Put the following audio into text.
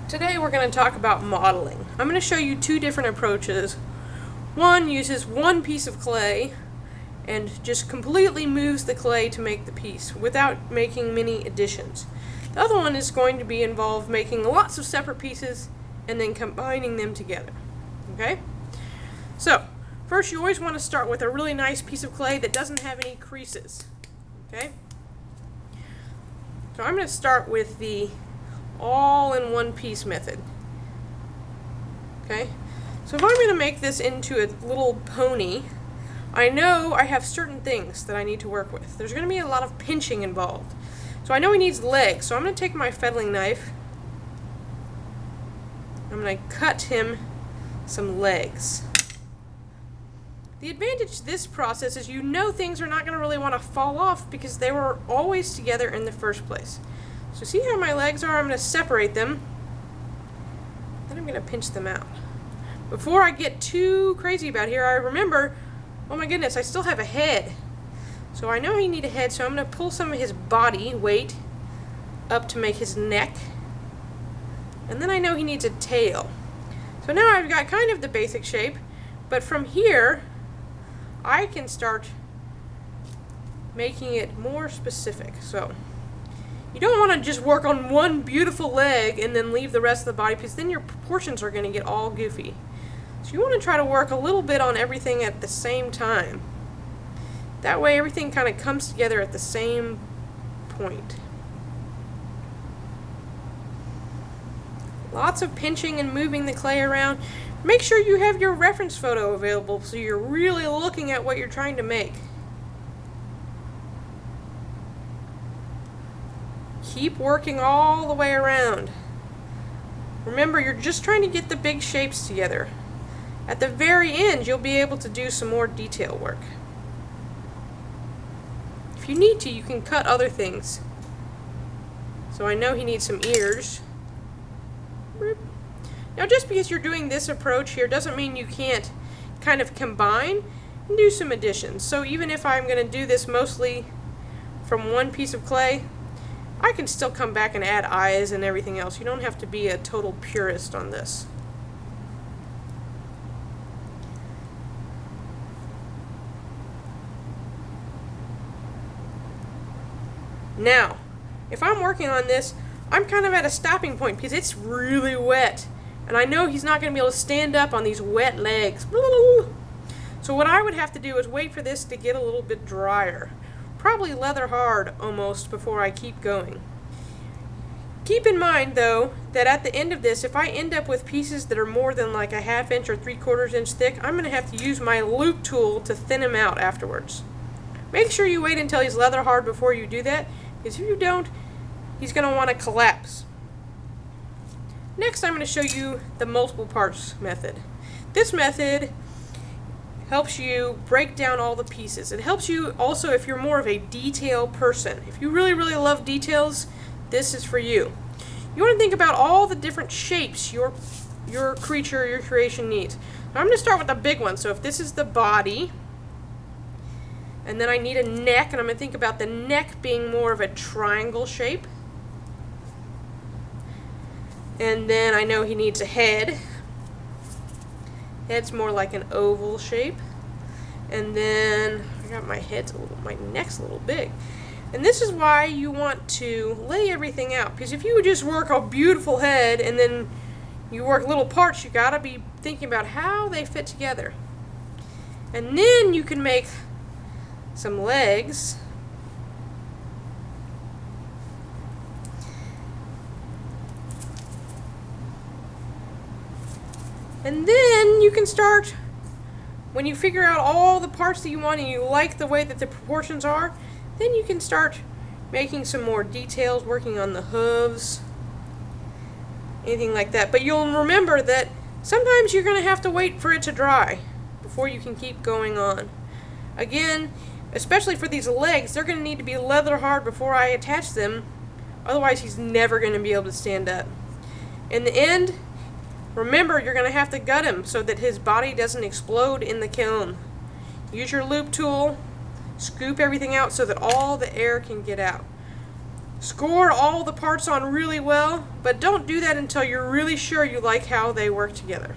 Today we're going to talk about modeling. I'm going to show you two different approaches. One uses one piece of clay and just completely moves the clay to make the piece without making many additions. The other one is going to involve making lots of separate pieces and then combining them together. Okay? So, first you always want to start with a really nice piece of clay that doesn't have any creases. Okay? So I'm going to start with the all-in-one piece method. Okay, so if I'm going to make this into a little pony, I know I have certain things that I need to work with. There's going to be a lot of pinching involved. So I know he needs legs, so I'm going to take my fettling knife. I'm going to cut him some legs. The advantage to this process is you know things are not going to really want to fall off because they were always together in the first place. So see how my legs are? I'm going to separate them. Then I'm going to pinch them out. Before I get too crazy about here, I remember, oh my goodness, I still have a head. So I know I need a head, so I'm going to pull some of his body weight up to make his neck. And then I know he needs a tail. So now I've got kind of the basic shape, but from here, I can start making it more specific. So you don't want to just work on one beautiful leg and then leave the rest of the body, because then your proportions are going to get all goofy. So you want to try to work a little bit on everything at the same time. That way everything kind of comes together at the same point. Lots of pinching and moving the clay around. Make sure you have your reference photo available so you're really looking at what you're trying to make. Keep working all the way around. Remember, you're just trying to get the big shapes together. At the very end, you'll be able to do some more detail work. If you need to, you can cut other things. So I know he needs some ears. Now, just because you're doing this approach here doesn't mean you can't kind of combine and do some additions. So even if I'm going to do this mostly from one piece of clay, I can still come back and add eyes and everything else. You don't have to be a total purist on this. Now, if I'm working on this, I'm kind of at a stopping point because it's really wet. And I know he's not going to be able to stand up on these wet legs. So what I would have to do is wait for this to get a little bit drier. Probably leather hard almost before I keep going. Keep in mind though that at the end of this, if I end up with pieces that are more than like a 1/2 inch or 3/4 inch thick, I'm going to have to use my loop tool to thin him out afterwards. Make sure you wait until he's leather hard before you do that, because if you don't, he's going to want to collapse. Next, I'm going to show you the multiple parts method. This method helps you break down all the pieces. It helps you also if you're more of a detail person. If you really, really love details, this is for you. You want to think about all the different shapes your creature, your creation needs. Now, I'm going to start with the big one. So if this is the body, and then I need a neck, and I'm going to think about the neck being more of a triangle shape. And then I know he needs a head. Head's more like an oval shape. And then I got my neck's a little big. And this is why you want to lay everything out, because if you just work a beautiful head and then you work little parts, you gotta be thinking about how they fit together. And then you can make some legs. And then you can start, when you figure out all the parts that you want and you like the way that the proportions are, then you can start making some more details, working on the hooves, anything like that. But you'll remember that sometimes you're going to have to wait for it to dry before you can keep going on. Again, especially for these legs, they're going to need to be leather hard before I attach them. Otherwise, he's never going to be able to stand up. In the end, remember, you're going to have to gut him so that his body doesn't explode in the kiln. Use your loop tool, scoop everything out so that all the air can get out. Score all the parts on really well, but don't do that until you're really sure you like how they work together.